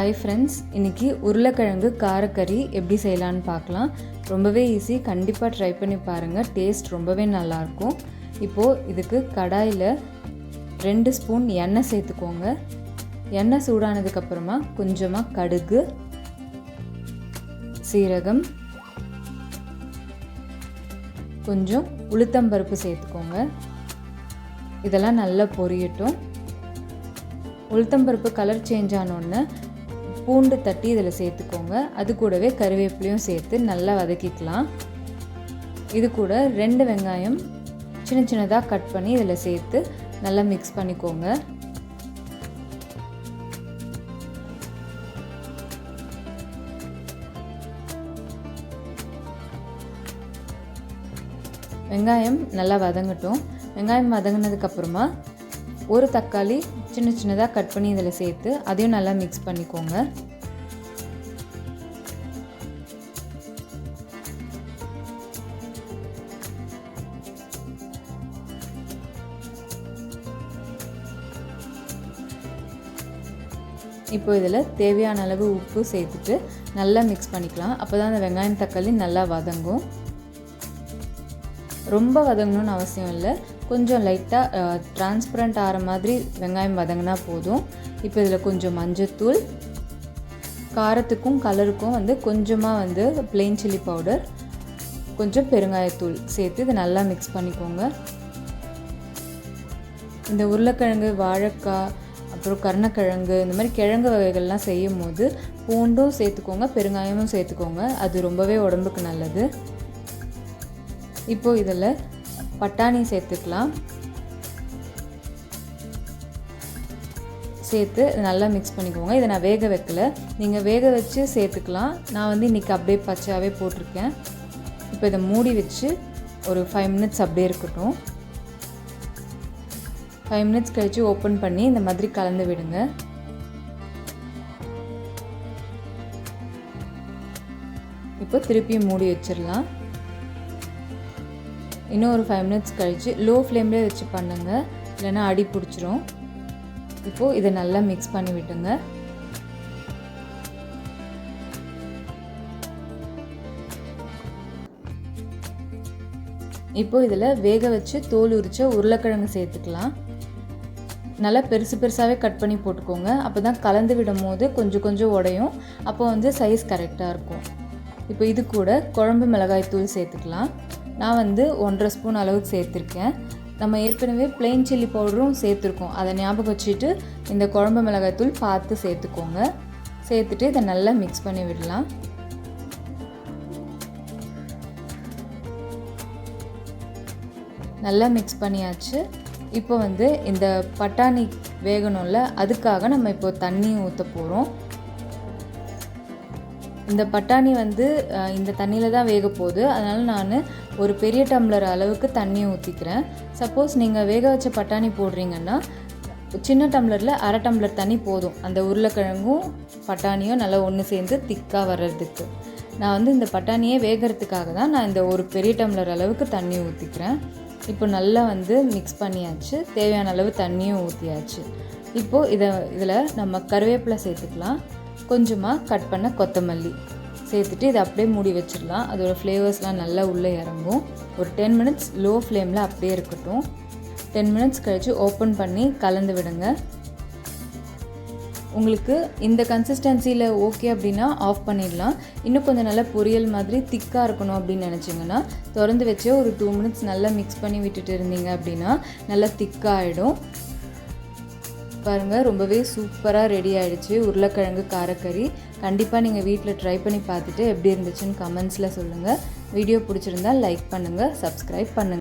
Hi friends, இன்றைக்கி உருளைக்கிழங்கு காரக்கறி எப்படி செய்யலான்னு பார்க்கலாம். ரொம்பவே ஈஸி, கண்டிப்பாக ட்ரை பண்ணி பாருங்கள். டேஸ்ட் ரொம்பவே நல்லாயிருக்கும். இப்போது இதுக்கு கடாயில் 2 ஸ்பூன் எண்ணெய் சேர்த்துக்கோங்க. எண்ணெய் சூடானதுக்கப்புறமா கொஞ்சமாக கடுகு, சீரகம், கொஞ்சம் உளுத்தம்பருப்பு சேர்த்துக்கோங்க. இதெல்லாம் நல்லா பொரியட்டும். உளுத்தம்பருப்பு கலர் சேஞ்ச் ஆனோடனே பூண்டு தட்டி இதில் சேர்த்துக்கோங்க. அது கூடவே கருவேப்பிலையும் சேர்த்து நல்லா வதக்கிக்கலாம். இது கூட 2 வெங்காயம் சின்ன சின்னதாக கட் பண்ணி இதில் சேர்த்து நல்லா மிக்ஸ் பண்ணிக்கோங்க. வெங்காயம் நல்லா வதங்கட்டும். வெங்காயம் வதங்கினதுக்கப்புறமா ஒரு தக்காளி சின்ன சின்னதாக கட் பண்ணி இதில் சேர்த்து அதையும் நல்லா மிக்ஸ் பண்ணிக்கோங்க. இப்போ இதில் தேவையான அளவு உப்பு சேர்த்துட்டு நல்லா மிக்ஸ் பண்ணிக்கலாம். அப்போ தான் அந்த வெங்காயம் தக்காளி நல்லா வதங்கும். ரொம்ப வதங்கணும்னு அவசியம் இல்லை, கொஞ்சம் லைட்டாக டிரான்ஸ்பரண்ட் ஆகிற மாதிரி வெங்காயம் வதங்கினா போதும். இப்போ இதில் கொஞ்சம் மஞ்சத்தூள், காரத்துக்கும் கலருக்கும் கொஞ்சமாக பிளெயின் சில்லி பவுடர், கொஞ்சம் பெருங்காயத்தூள் சேர்த்து இதை நல்லா மிக்ஸ் பண்ணிக்கோங்க. இந்த உருளைக்கிழங்கு, வாழைக்காய், அப்புறம் கருணக்கிழங்கு, இந்த மாதிரி கிழங்கு வகைகள்லாம் செய்யும் போது பூண்டும் சேர்த்துக்கோங்க, பெருங்காயமும் சேர்த்துக்கோங்க. அது ரொம்பவே உடம்புக்கு நல்லது. இப்போது இதில் பட்டாணி சேர்த்துக்கலாம். சேர்த்து நல்லா மிக்ஸ் பண்ணிக்கோங்க. இதை நான் வேக வைக்கல, நீங்கள் வேக வச்சு சேர்த்துக்கலாம். நான் இன்றைக்கி அப்படியே பச்சையாகவே போட்டிருக்கேன். இப்போ இதை மூடி வச்சு ஒரு 5 மினிட்ஸ் அப்படியே இருக்கட்டும். 5 மினிட்ஸ் கழித்து ஓப்பன் பண்ணி இந்த மாதிரி கலந்து விடுங்க. இப்போ திருப்பியும் மூடி வச்சிடலாம். இன்னும் ஒரு 5 மினிட்ஸ் கழித்து லோ ஃப்ளேம்லேயே வச்சு பண்ணுங்கள், இல்லைன்னா அடி பிடிச்சிரும். இப்போது இதை நல்லா மிக்ஸ் பண்ணி விட்டுங்க. இப்போது இதில் வேக வச்சு தோல் உரித்த உருளைக்கிழங்கு சேர்த்துக்கலாம். நல்லா பெருசு பெருசாகவே கட் பண்ணி போட்டுக்கோங்க. அப்போ தான் கலந்து விடும் போது கொஞ்சம் கொஞ்சம் உடையும். அப்போ சைஸ் கரெக்டாக இருக்கும். இப்போ இது கூட குழம்பு மிளகாய் தூள் சேர்த்துக்கலாம். நான் 1.5 ஸ்பூன் அளவுக்கு சேர்த்துருக்கேன். நம்ம ஏற்கனவே பிளெயின் சில்லி பவுடரும் சேர்த்துருக்கோம். அதை ஞாபகம் வச்சுட்டு இந்த குழம்பு மிளகாய் தூள் பார்த்து சேர்த்துக்கோங்க. சேர்த்துட்டு இதை நல்லா மிக்ஸ் பண்ணி விடலாம். நல்லா மிக்ஸ் பண்ணியாச்சு. இப்போ இந்த பட்டாணி வேகணும்ல, அதுக்காக நம்ம இப்போ தண்ணி ஊற்ற போகிறோம். இந்த பட்டாணி இந்த தண்ணியில் தான் வேக போகுது. அதனால் நான் ஒரு பெரிய டம்ளர் அளவுக்கு தண்ணியை ஊற்றிக்கிறேன். சப்போஸ் நீங்கள் வேக வச்ச பட்டாணி போடுறீங்கன்னா சின்ன டம்ளரில் 1/2 டம்ளர் தண்ணி போதும். அந்த உருளைக்கிழங்கும் பட்டாணியும் நல்லா ஒன்று சேர்ந்து திக்காக வர்றதுக்கு. நான் இந்த பட்டாணியே வேகிறதுக்காக தான் நான் இந்த ஒரு பெரிய டம்ளர் அளவுக்கு தண்ணி ஊற்றிக்கிறேன். இப்போ நல்லா மிக்ஸ் பண்ணியாச்சு. தேவையான அளவு தண்ணியும் ஊற்றியாச்சு. இப்போது இதில் நம்ம கருவேப்பிலை சேர்த்துக்கலாம். கொஞ்சமாக கட் பண்ண கொத்தமல்லி சேர்த்துட்டு இதை அப்படியே மூடி வச்சிடலாம். அதோட ஃப்ளேவர்ஸ்லாம் நல்லா உள்ளே இறங்கும். ஒரு 10 மினிட்ஸ் லோ ஃப்ளேமில் அப்படியே இருக்கட்டும். 10 மினிட்ஸ் கழித்து ஓப்பன் பண்ணி கலந்து விடுங்க. உங்களுக்கு இந்த கன்சிஸ்டன்சியில் ஓகே அப்படின்னா ஆஃப் பண்ணிடலாம். இன்னும் கொஞ்சம் நல்லா பொரியல் மாதிரி திக்காக இருக்கணும் அப்படின்னு நினச்சிங்கன்னா திறந்து வச்சே ஒரு 2 மினிட்ஸ் நல்லா மிக்ஸ் பண்ணி விட்டுட்டு இருந்தீங்க அப்படின்னா நல்லா திக்காகிடும். பாருங்கள், ரொம்பவே சூப்பராக ரெடி ஆகிடுச்சு உருளைக்கிழங்கு காரக்கறி. கண்டிப்பாக நீங்கள் வீட்டில் ட்ரை பண்ணி பார்த்துட்டு எப்படி இருந்துச்சுன்னு கமெண்ட்ஸில் சொல்லுங்கள். வீடியோ பிடிச்சிருந்தால் லைக் பண்ணுங்கள், சப்ஸ்கிரைப் பண்ணுங்கள்.